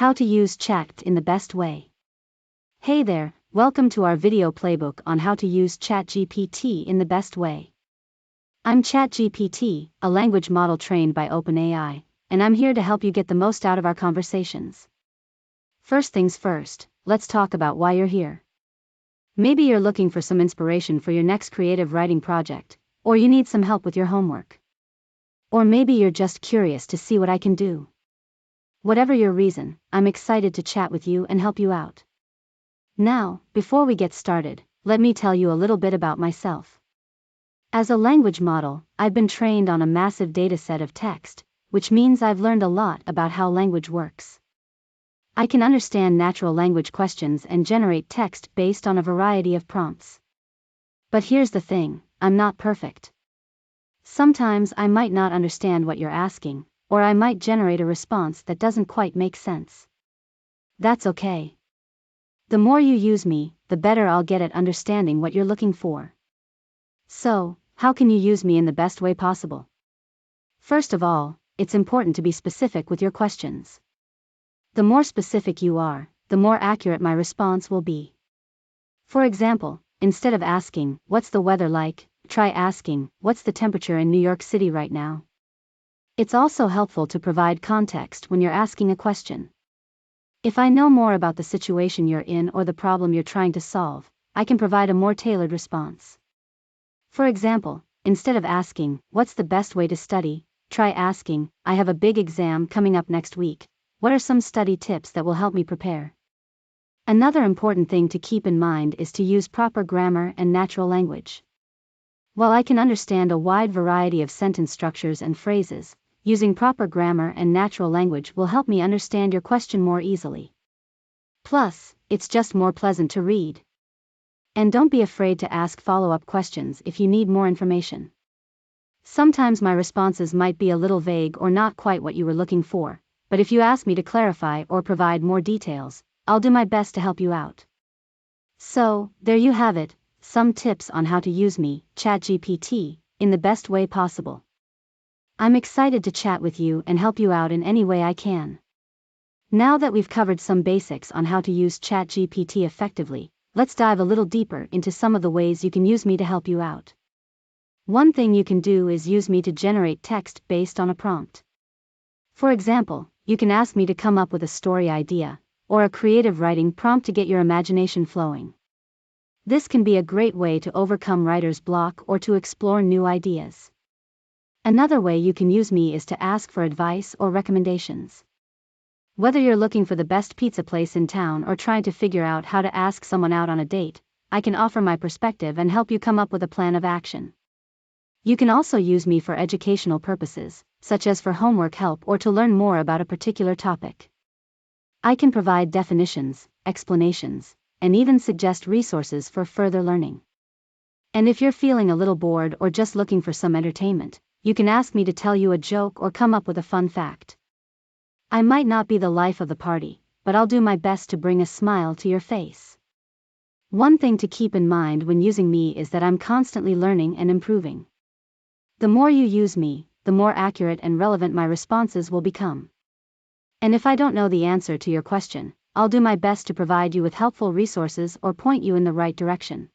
How to use chat in the best way. Hey there, welcome to our video playbook on how to use ChatGPT in the best way. I'm ChatGPT, a language model trained by OpenAI, and I'm here to help you get the most out of our conversations. First things first, let's talk about why you're here. Maybe you're looking for some inspiration for your next creative writing project, or you need some help with your homework. Or maybe you're just curious to see what I can do. Whatever your reason, I'm excited to chat with you and help you out. Now, before we get started, let me tell you a little bit about myself. As a language model, I've been trained on a massive dataset of text, which means I've learned a lot about how language works. I can understand natural language questions and generate text based on a variety of prompts. But here's the thing, I'm not perfect. Sometimes I might not understand what you're asking, or I might generate a response that doesn't quite make sense. That's okay. The more you use me, the better I'll get at understanding what you're looking for. So, how can you use me in the best way possible? First of all, it's important to be specific with your questions. The more specific you are, the more accurate my response will be. For example, instead of asking, "What's the weather like?" try asking, "What's the temperature in New York City right now?" It's also helpful to provide context when you're asking a question. If I know more about the situation you're in or the problem you're trying to solve, I can provide a more tailored response. For example, instead of asking, "What's the best way to study?" try asking, "I have a big exam coming up next week. What are some study tips that will help me prepare?" Another important thing to keep in mind is to use proper grammar and natural language. While I can understand a wide variety of sentence structures and phrases, using proper grammar and natural language will help me understand your question more easily. Plus, it's just more pleasant to read. And don't be afraid to ask follow-up questions if you need more information. Sometimes my responses might be a little vague or not quite what you were looking for, but if you ask me to clarify or provide more details, I'll do my best to help you out. So, there you have it, some tips on how to use me, ChatGPT, in the best way possible. I'm excited to chat with you and help you out in any way I can. Now that we've covered some basics on how to use ChatGPT effectively, let's dive a little deeper into some of the ways you can use me to help you out. One thing you can do is use me to generate text based on a prompt. For example, you can ask me to come up with a story idea, or a creative writing prompt to get your imagination flowing. This can be a great way to overcome writer's block or to explore new ideas. Another way you can use me is to ask for advice or recommendations. Whether you're looking for the best pizza place in town or trying to figure out how to ask someone out on a date, I can offer my perspective and help you come up with a plan of action. You can also use me for educational purposes, such as for homework help or to learn more about a particular topic. I can provide definitions, explanations, and even suggest resources for further learning. And if you're feeling a little bored or just looking for some entertainment, you can ask me to tell you a joke or come up with a fun fact. I might not be the life of the party, but I'll do my best to bring a smile to your face. One thing to keep in mind when using me is that I'm constantly learning and improving. The more you use me, the more accurate and relevant my responses will become. And if I don't know the answer to your question, I'll do my best to provide you with helpful resources or point you in the right direction.